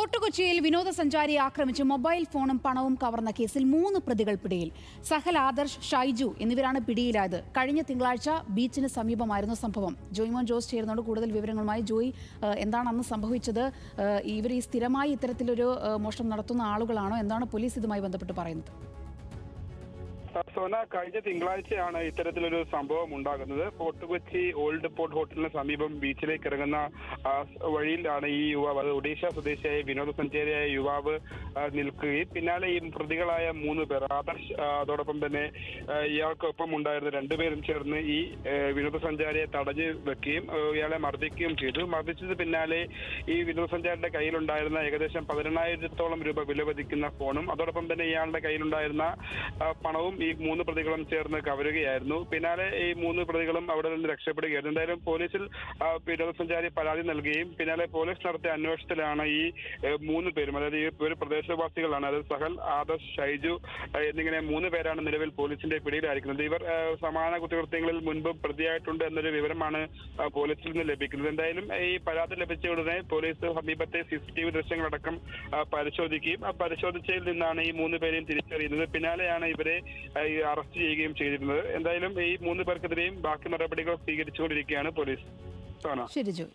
Fort കൊച്ചിയിൽ വിനോദസഞ്ചാരിയെ ആക്രമിച്ച് mobile ഫോണും പണവും കവർന്ന കേസിൽ 3 പ്രതികൾ പിടിയിൽ. സഹൽ, ആദർശ്, ഷൈജു എന്നിവരാണ് പിടിയിലായത്. കഴിഞ്ഞ തിങ്കളാഴ്ച ബീച്ചിന് സമീപമായിരുന്നു സംഭവം. ജോയ്മോൻ ജോസ് ചേരുന്നോട് കൂടുതൽ വിവരങ്ങളുമായി. ജോയ്, എന്താണ് അന്ന് സംഭവിച്ചത്? ഇവർ ഈ സ്ഥിരമായി ഇത്തരത്തിലൊരു മോഷണം നടത്തുന്ന ആളുകളാണോ? എന്താണ് പോലീസ് ഇതുമായി ബന്ധപ്പെട്ട് പറയുന്നത്? സോന, കഴിഞ്ഞ തിങ്കളാഴ്ചയാണ് ഇത്തരത്തിലൊരു സംഭവം ഉണ്ടാകുന്നത്. ഫോർട്ട് കൊച്ചി ഓൾഡ് പോർട്ട് ഹോട്ടലിന് സമീപം ബീച്ചിലേക്ക് ഇറങ്ങുന്ന വഴിയിലാണ് ഈ യുവാവ്, അത് ഒഡീഷ സ്വദേശിയായ വിനോദസഞ്ചാരിയായ യുവാവ് നിൽക്കുകയും പിന്നാലെ ഈ പ്രതികളായ 3 പേർ, ആദർശ് അതോടൊപ്പം തന്നെ ഇയാൾക്കൊപ്പം ഉണ്ടായിരുന്ന 2 പേരും ചേർന്ന് ഈ വിനോദസഞ്ചാരിയെ തടഞ്ഞു വെക്കുകയും ഇയാളെ മർദ്ദിക്കുകയും ചെയ്തു. മർദ്ദിച്ചത് പിന്നാലെ ഈ വിനോദസഞ്ചാരിയുടെ കയ്യിലുണ്ടായിരുന്ന ഏകദേശം 18,000-ഓളം രൂപ വിലമതിക്കുന്ന ഫോണും അതോടൊപ്പം തന്നെ ഇയാളുടെ കയ്യിലുണ്ടായിരുന്ന പണവും ഈ 3 പ്രതികളും ചേർന്ന് കവരുകയായിരുന്നു. പിന്നാലെ ഈ 3 പ്രതികളും അവിടെ നിന്ന് രക്ഷപ്പെടുകയായിരുന്നു. എന്തായാലും പോലീസിൽ വിനോദസഞ്ചാരി പരാതി നൽകുകയും പിന്നാലെ പോലീസ് നടത്തിയ അന്വേഷണത്തിലാണ് ഈ 3 പേരും, അതായത് ഈ ഒരു പ്രദേശവാസികളാണ്, അതായത് സഹൽ, ആദർശ്, ഷൈജു എന്നിങ്ങനെ 3 പേരാണ് നിലവിൽ പോലീസിന്റെ പിടിയിലായിരിക്കുന്നത്. ഇവർ സമാന കുറ്റകൃത്യങ്ങളിൽ മുൻപ് പ്രതിയായിട്ടുണ്ട് എന്നൊരു വിവരമാണ് പോലീസിൽ നിന്ന് ലഭിക്കുന്നത്. എന്തായാലും ഈ പരാതി ലഭിച്ച ഉടനെ പോലീസ് സമീപത്തെ CCTV ദൃശ്യങ്ങളടക്കം പരിശോധിക്കുകയും പരിശോധിച്ചതിൽ നിന്നാണ് ഈ 3 പേരെയും തിരിച്ചറിയുന്നത്. പിന്നാലെയാണ് ഇവരെ അറസ്റ്റ് ചെയ്യുകയും ചെയ്തിരുന്നത്. എന്തായാലും ഈ 3 പേർക്കെതിരെയും ബാക്കി നടപടികൾ സ്വീകരിച്ചുകൊണ്ടിരിക്കുകയാണ് പോലീസ്. ശരി ജോയ്.